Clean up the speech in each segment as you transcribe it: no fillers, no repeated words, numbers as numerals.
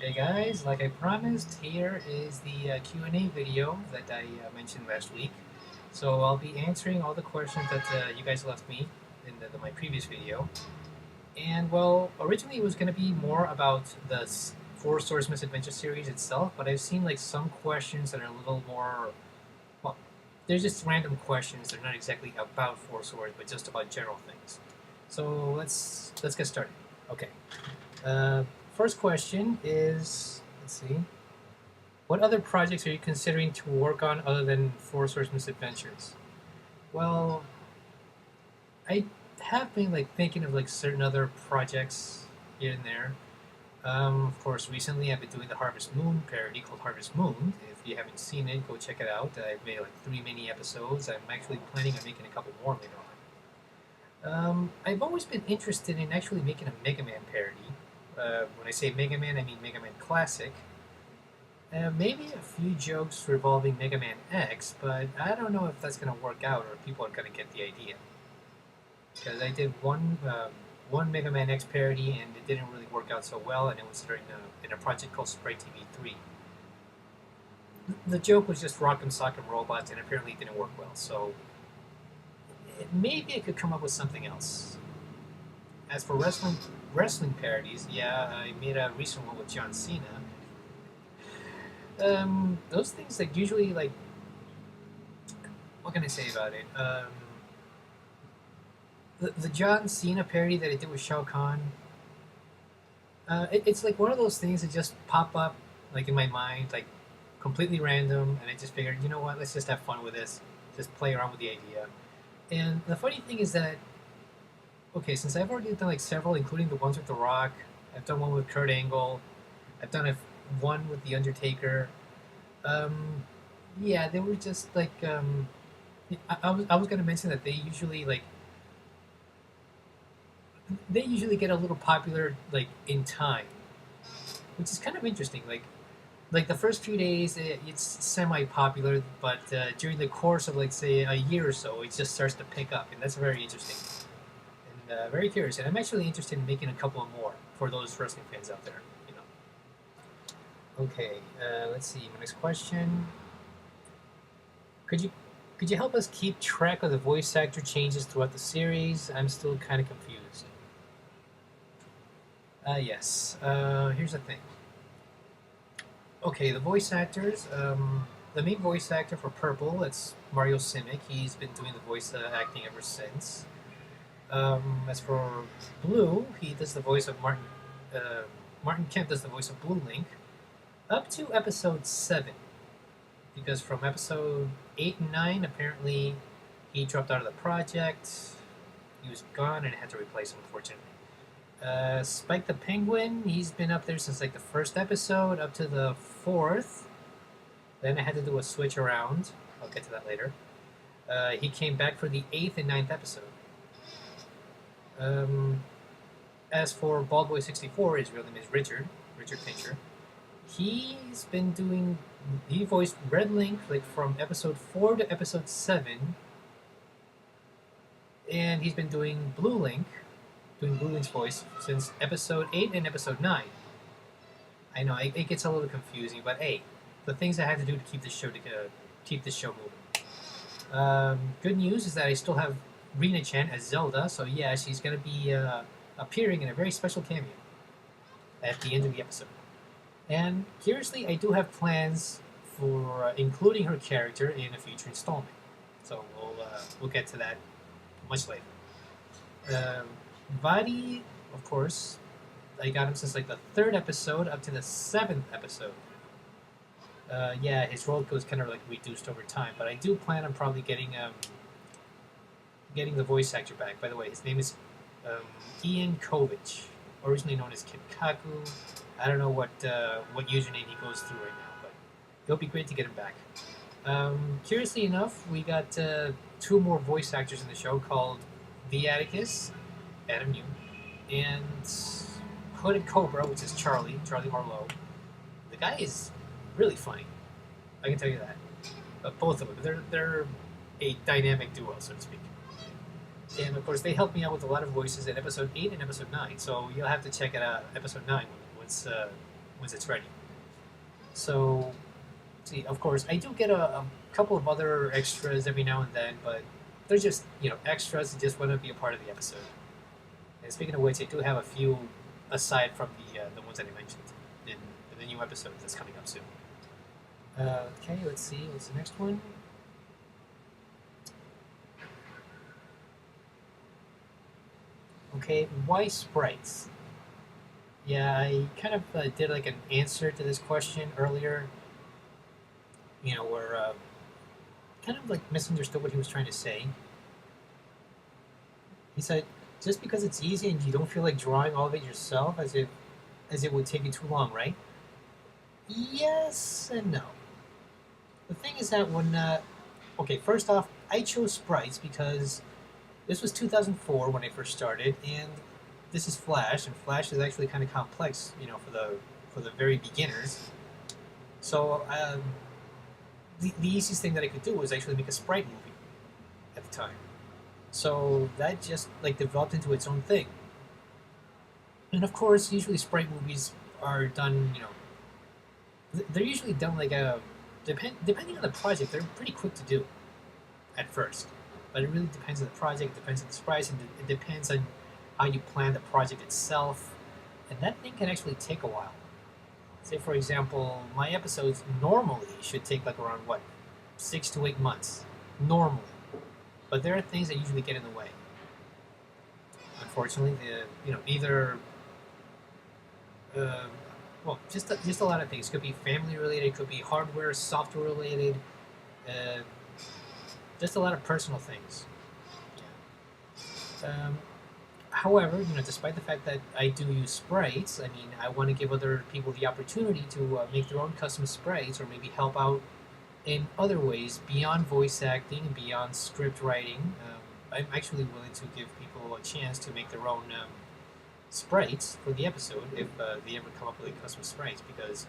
Hey guys, like I promised, here is the Q&A video that I mentioned last week. So I'll be answering all the questions that you guys left me in my previous video. And well, originally it was going to be more about the Four Swords Misadventure series itself, but I've seen like some questions that are a little more, well, they're just random questions. They're not exactly about Four Swords, but just about general things. So let's get started. Okay. Uh, First question is, let's see. What other projects are you considering to work on other than Four Swords Misadventures? Well, I have been like thinking of like certain other projects here and there. Of course, recently I've been doing the Harvest Moon parody called Harvest Moon. If you haven't seen it, go check it out. I've made like 3 mini episodes. I'm actually planning on making a couple more later on. I've always been interested in actually making a Mega Man parody. When I say Mega Man, I mean Mega Man Classic. Maybe a few jokes revolving Mega Man X, but I don't know if that's going to work out or if people are going to get the idea. Because I did one Mega Man X parody and it didn't really work out so well, and it was in a project called Sprite TV 3. The joke was just Rock'em Sock'em Robots, and apparently it didn't work well, so maybe I could come up with something else. As for wrestling parodies, yeah, I made a recent one with John Cena. Those things like usually like, what can I say about it? The John Cena parody that I did with Shao Kahn. It's like one of those things that just pop up like in my mind, like completely random, and I just figured, you know what? Let's just have fun with this. Just play around with the idea. And the funny thing is that, okay, since I've already done like several, including the ones with The Rock, I've done one with Kurt Angle, I've done one with The Undertaker. Um, yeah, they were just like I was gonna mention that they usually get a little popular like in time, which is kind of interesting. Like the first few days, it's semi-popular, but during the course of like say a year or so, it just starts to pick up, and that's very interesting and very curious. And I'm actually interested in making a couple more for those wrestling fans out there. You know. Okay, let's see. My next question: Could you could you help us keep track of the voice actor changes throughout the series? I'm still kind of confused. Yes. Here's the thing. Okay, the voice actors. The main voice actor for Purple, that's Mario Simic. He's been doing the voice acting ever since. As for Blue, he does the voice of Martin. Martin Kemp does the voice of Blue Link up to episode 7, because from episode 8 and 9, apparently he dropped out of the project. He was gone, and I had to replace him, unfortunately. Spike the Penguin, he's been up there since like the first episode up to the 4th. Then I had to do a switch around. I'll get to that later. He came back for the 8th and 9th episode. Um, as for Bald Boy 64, his real name is Richard Fincher. He voiced Red Link like from episode 4 to episode 7, and he's been doing doing Blue Link's voice since episode 8 and episode 9. I know it gets a little confusing, but hey, the things I had to do to keep this show moving. Good news is that I still have Rena Chan as Zelda, so yeah, she's gonna be appearing in a very special cameo at the end of the episode. And curiously, I do have plans for including her character in a future installment. So we'll get to that much later. Um, Vadi, of course, I got him since like the 3rd episode up to the 7th episode. Yeah, his role goes kind of like reduced over time, but I do plan on probably getting the voice actor back. By the way, his name is Ian Kovich, originally known as Kinkaku. I don't know what username he goes through right now, but it'll be great to get him back. Curiously enough, we got 2 more voice actors in the show called The Atticus, Adam New, and Hooded Cobra, which is Charlie Marlowe. The guy is really funny. I can tell you that. Both of them, they're a dynamic duo, so to speak. And of course, they helped me out with a lot of voices in episode 8 and episode 9. So you'll have to check it out, episode 9, once it's ready. So, see, of course, I do get a couple of other extras every now and then, but they're just extras that just want to be a part of the episode. And speaking of which, I do have a few aside from the ones that I mentioned in the new episode that's coming up soon. Okay, let's see. What's the next one? Okay, why sprites? Yeah, I kind of did like an answer to this question earlier. Where kind of like misunderstood what he was trying to say. He said, just because it's easy and you don't feel like drawing all of it yourself, as it would take you too long, right? Yes and no. The thing is that okay, first off, I chose sprites because this was 2004 when I first started, and this is Flash, and Flash is actually kind of complex, for the very beginners. So the easiest thing that I could do was actually make a sprite movie at the time. So that just like developed into its own thing. And of course, usually sprite movies are done, they're usually done like depending on the project, they're pretty quick to do at first. But it really depends on the project, it depends on the sprites, and it depends on how you plan the project itself. And that thing can actually take a while. Say, for example, my episodes normally should take like around, 6 to 8 months. Normally. But there are things that usually get in the way. Unfortunately, either just a lot of things. It could be family related, it could be hardware, software related, just a lot of personal things. Yeah. However, despite the fact that I do use sprites, I mean, I want to give other people the opportunity to make their own custom sprites, or maybe help out in other ways beyond voice acting, beyond script writing. I'm actually willing to give people a chance to make their own sprites for the episode if they ever come up with a custom sprites, because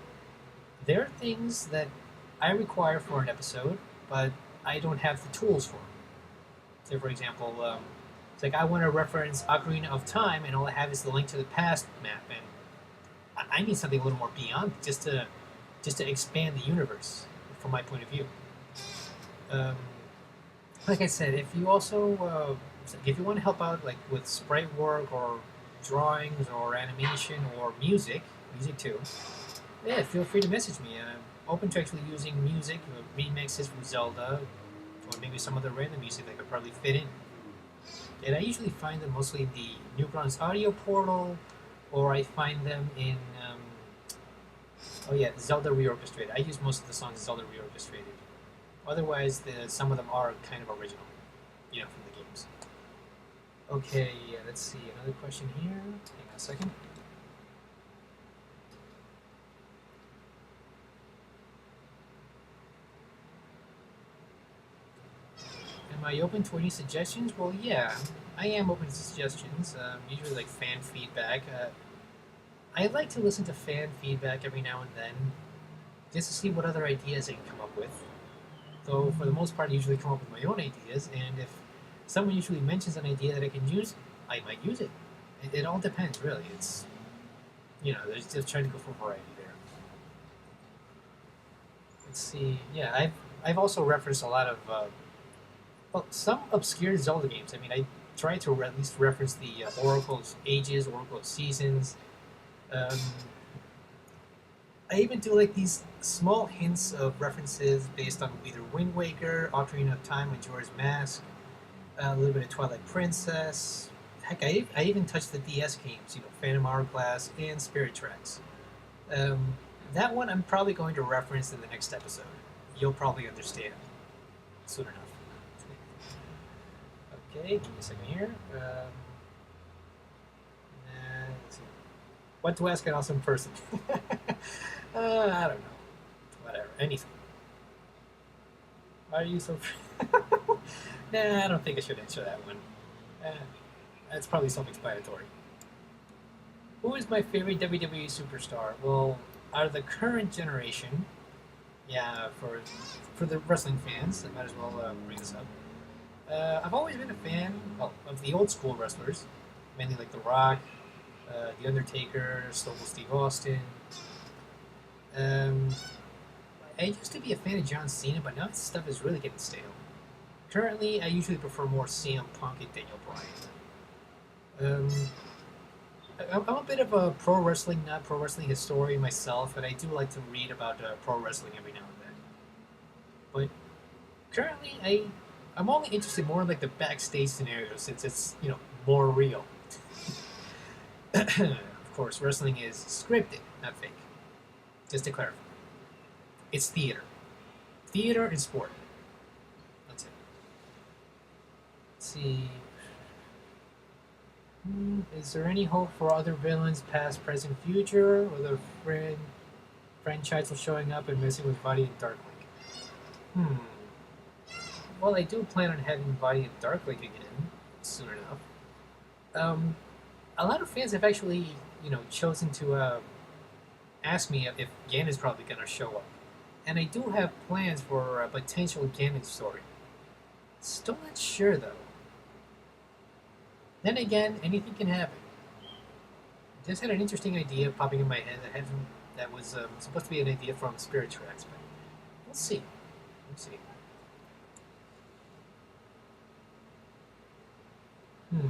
there are things that I require for an episode, but I don't have the tools for them. Say, for example, it's like I want to reference Ocarina of Time, and all I have is the Link to the Past map, and I need something a little more beyond just to expand the universe from my point of view. Like I said, if you also if you want to help out like with sprite work or drawings or animation or music too, yeah, feel free to message me. I'm open to actually using music, remixes from Zelda, or maybe some other random music that could probably fit in. And I usually find them mostly in the Newgrounds audio portal, or I find them in Zelda Reorchestrated. I use most of the songs Zelda Reorchestrated. Otherwise, some of them are kind of original, from the games. Okay, let's see, another question here. Hang on a second. Am I open to any suggestions? Well, yeah, I am open to suggestions, usually like fan feedback. I like to listen to fan feedback every now and then, just to see what other ideas I can come up with. Though, for the most part, I usually come up with my own ideas, and if someone usually mentions an idea that I can use, I might use it. It all depends, really. It's, there's just trying to go for variety there. Let's see. Yeah, I've also referenced a lot of some obscure Zelda games. I mean, I try to at least reference the Oracle's Ages, Oracle's Seasons. I even do like these small hints of references based on either Wind Waker, Ocarina of Time, Majora's Mask, a little bit of Twilight Princess. Heck, I even touched the DS games, Phantom Hourglass and Spirit Tracks. That one I'm probably going to reference in the next episode. You'll probably understand soon enough. Okay, give me a second here. Let's see. What to ask an awesome person? I don't know. Whatever. Anything. Why are you so... Nah, I don't think I should answer that one. That's probably self-explanatory. Who is my favorite WWE superstar? Well, out of the current generation, yeah, for the wrestling fans, I might as well bring this up. I've always been a fan of the old school wrestlers, mainly like The Rock, The Undertaker, Stone Cold Steve Austin. Um, I used to be a fan of John Cena, but now his stuff is really getting stale. Currently, I usually prefer more CM Punk and Daniel Bryan. I'm a bit of a pro wrestling, not pro wrestling historian myself, and I do like to read about pro wrestling every now and then. But currently, I'm only interested more in like the backstage scenario since it's more real. Of course, wrestling is scripted, not fake. Just to clarify, it's theater and sport. That's it. Let's see. Is there any hope for other villains, past, present, future, or the franchise will showing up and messing with Body and Darklink? Hmm. Well, I do plan on having Body and Darklink again soon enough. Um, a lot of fans have actually, chosen to ask me if Gan is probably going to show up, and I do have plans for a potential Ganon story. Still not sure though. Then again, anything can happen. Just had an interesting idea popping in my head that was supposed to be an idea from Spirit Tracks, but we'll see. We'll see. Hmm.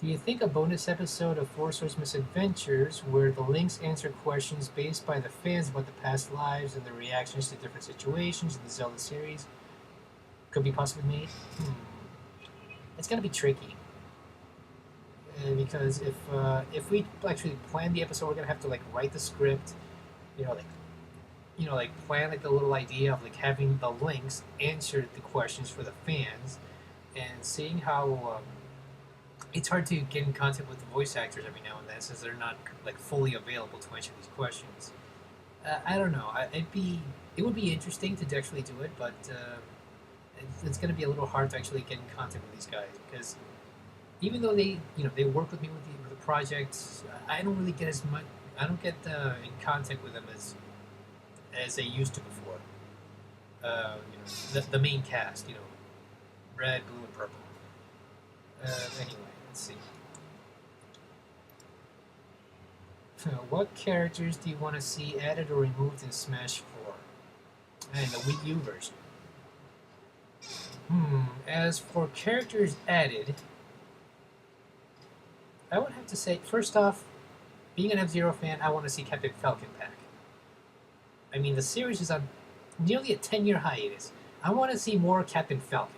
Do you think a bonus episode of Four Swords Misadventures, where the Lynx answer questions based by the fans about the past lives and their reactions to different situations in the Zelda series, could be possibly made? It's gonna be tricky. Because if we actually plan the episode, we're gonna have to like write the script, you know, like plan like the little idea of like having the links answer the questions for the fans, and seeing how it's hard to get in contact with the voice actors every now and then since they're not like fully available to answer these questions. I don't know. It would be interesting to actually do it, but it's going to be a little hard to actually get in contact with these guys because even though they work with me with the project, I don't really get as much. I don't get in contact with them as I used to before. The main cast, red, blue, and purple. Anyway, let's see. What characters do you want to see added or removed in Smash 4? And the Wii U version. As for characters added, I would have to say, first off, being an F-Zero fan, I want to see Captain Falcon back. I mean, the series is on nearly a 10-year hiatus. I want to see more Captain Falcon.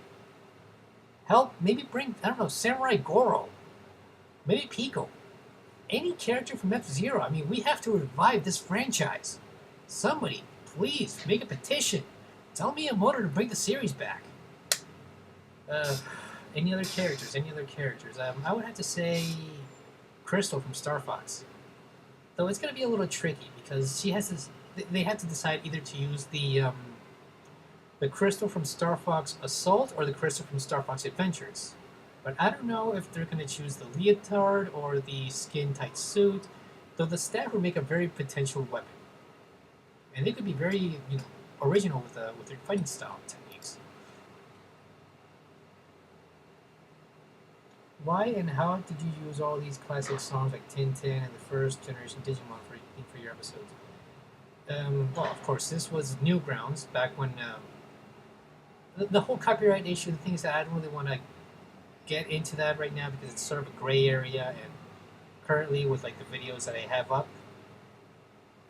Hell, maybe bring, I don't know, Samurai Goro. Maybe Pico. Any character from F-Zero. I mean, we have to revive this franchise. Somebody, please, make a petition. Tell Miyamoto to bring the series back. Any other characters? I would have to say Crystal from Star Fox. Though it's going to be a little tricky because she has this. They had to decide either to use the Crystal from Star Fox Assault or the Crystal from Star Fox Adventures. But I don't know if they're going to choose the leotard or the skin-tight suit, though the staff would make a very potential weapon. And they could be very, original with their fighting style techniques. Why and how did you use all these classic songs like Tintin and the first generation Digimon for your episodes? Well, of course, this was Newgrounds back when the whole copyright issue. The thing is that I don't really want to get into that right now because it's sort of a gray area, and currently with like the videos that I have up,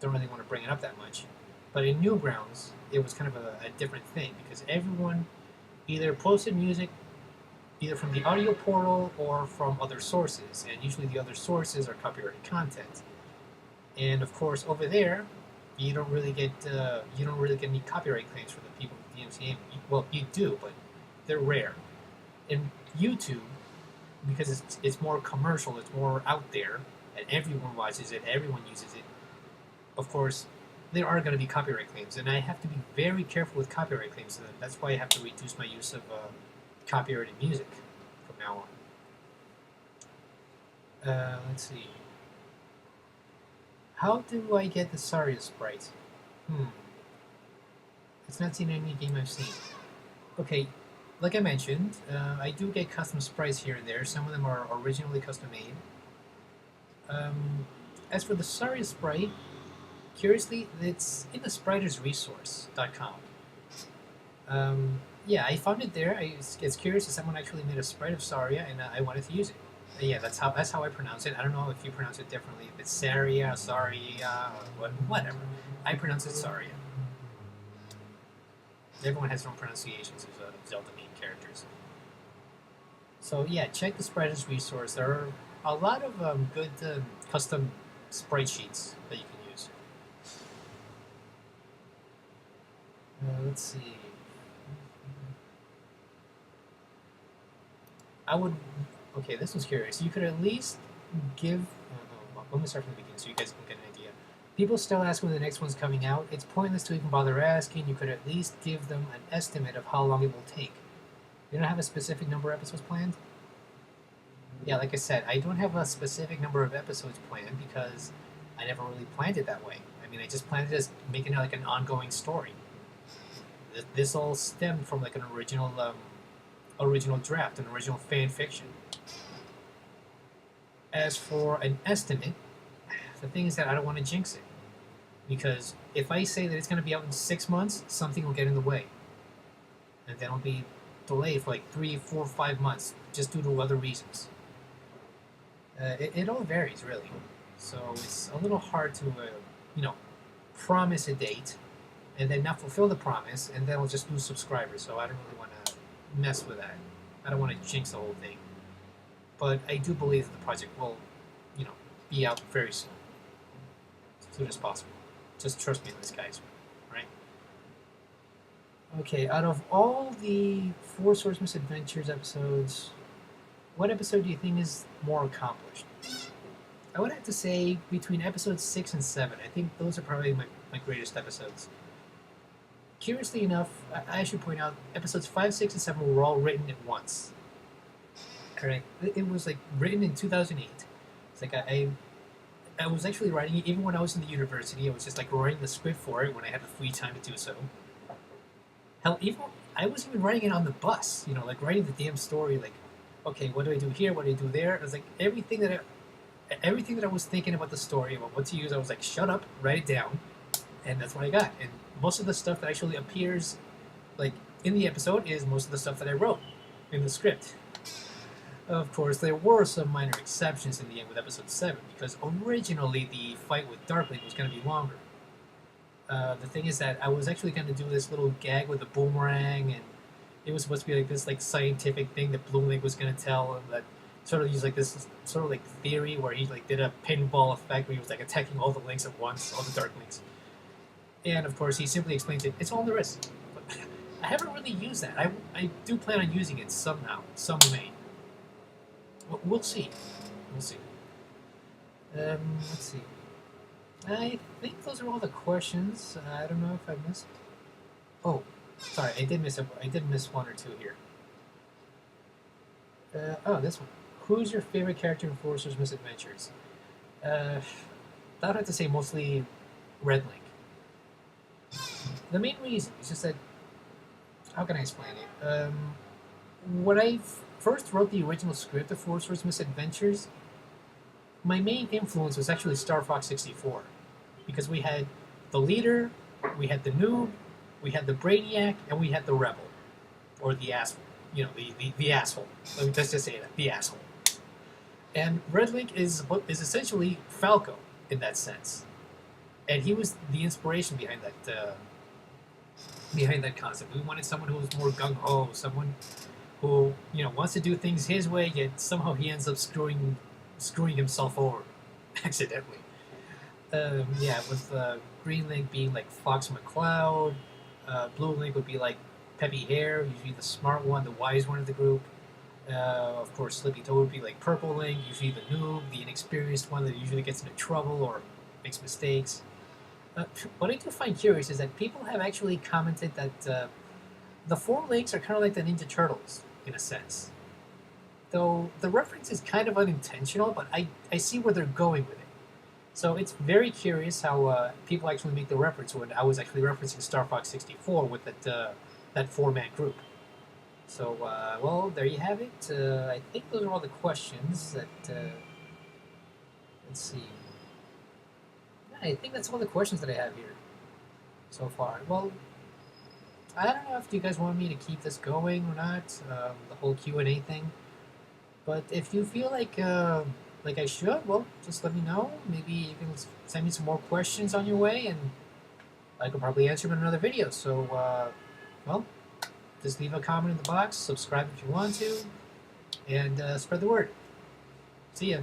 don't really want to bring it up that much. But in Newgrounds, it was kind of a different thing because everyone either posted music either from the audio portal or from other sources, and usually the other sources are copyrighted content. And of course, over there, you don't really get any copyright claims for the people with the DMCA. Well, you do, but they're rare. In YouTube, because it's more commercial, it's more out there, and everyone watches it, everyone uses it. Of course, there are going to be copyright claims, and I have to be very careful with copyright claims. So that's why I have to reduce my use of copyrighted music from now on. Let's see. How do I get the Saria sprite? It's not seen in any game I've seen. Okay, like I mentioned, I do get custom sprites here and there. Some of them are originally custom made. As for the Saria sprite, curiously, it's in the spritesresource.com. Yeah, I found it there. It's curious that someone actually made a sprite of Saria, and I wanted to use it. Yeah, that's how I pronounce it. I don't know if you pronounce it differently. If it's Saria, Saria, or whatever. I pronounce it Saria. Everyone has their own pronunciations of Zelda main characters. So yeah, check the Sprites resource. There are a lot of good custom sprite sheets that you can use. Let's see. I would. Okay, this one's curious. You could at least give. Let me start from the beginning so you guys can get an idea. People still ask when the next one's coming out. It's pointless to even bother asking. You could at least give them an estimate of how long it will take. You don't have a specific number of episodes planned? Yeah, like I said, I don't have a specific number of episodes planned because I never really planned it that way. I mean, I just planned it as making it like an ongoing story. This all stemmed from like an original draft, an original fan fiction. As for an estimate, the thing is that I don't want to jinx it. Because if I say that it's going to be out in 6 months, something will get in the way. And then it'll be delayed for like 3, 4, 5 months, just due to other reasons. It all varies, really. So it's a little hard to, promise a date and then not fulfill the promise, and then we'll just lose subscribers. So I don't really want to mess with that. I don't want to jinx the whole thing. But I do believe that the project will, be out very soon. As soon as possible. Just trust me on this, guys. Right? Okay, out of all the Four Swords Misadventures episodes, what episode do you think is more accomplished? I would have to say between episodes 6 and 7. I think those are probably my greatest episodes. Curiously enough, I should point out, episodes 5, 6, and 7 were all written at once. Correct. It was like written in 2008. It's like I was actually writing it even when I was in the university. I was just like writing the script for it when I had the free time to do so. Hell, even I was even writing it on the bus. Like writing the damn story. Like, okay, what do I do here? What do I do there? It was like everything that I was thinking about the story, about what to use. I was like, shut up, write it down, and that's what I got. And most of the stuff that actually appears, like in the episode, is most of the stuff that I wrote in the script. Of course, there were some minor exceptions in the end with episode 7, because originally the fight with Darklink was going to be longer. The thing is that I was actually going to do this little gag with a boomerang, and it was supposed to be like this like scientific thing that Bloomlink was going to tell him, that sort of used like this sort of like theory where he like did a pinball effect where he was like attacking all the links at once, all the Darklinks. And of course, he simply explains it. It's all there is. But I haven't really used that. I do plan on using it somehow, some way. We'll see. We'll see. Let's see. I think those are all the questions. I don't know if I missed. Oh, sorry, I did miss one or two here. This one. Who's your favorite character in Four Swords Misadventures? I'd have to say mostly Red Link. The main reason is just that. How can I explain it? When I first wrote the original script of Four Swords Misadventures, my main influence was actually Star Fox 64, because we had the leader, we had the noob, we had the brainiac, and we had the rebel, or the asshole. The asshole. Let's just say that, the asshole. And Red Link is essentially Falco in that sense, and he was the inspiration behind that concept. We wanted someone who was more gung ho, someone who wants to do things his way, yet somehow he ends up screwing himself over accidentally. With Green Link being like Fox McCloud, Blue Link would be like Peppy Hare, usually the smart one, the wise one of the group. Of course, Slippy Toad would be like Purple Link, usually the noob, the inexperienced one that usually gets into trouble or makes mistakes. What I do find curious is that people have actually commented that the 4 Links are kind of like the Ninja Turtles, in a sense. Though the reference is kind of unintentional, but I see where they're going with it. So it's very curious how people actually make the reference when I was actually referencing Star Fox 64 with that 4-man group. So, there you have it. I think those are all the questions that... let's see. I think that's all the questions that I have here so far. Well, I don't know if you guys want me to keep this going or not, the whole Q&A thing. But if you feel like I should, well, just let me know. Maybe you can send me some more questions on your way, and I could probably answer them in another video. So, well, just leave a comment in the box, subscribe if you want to, and spread the word. See ya.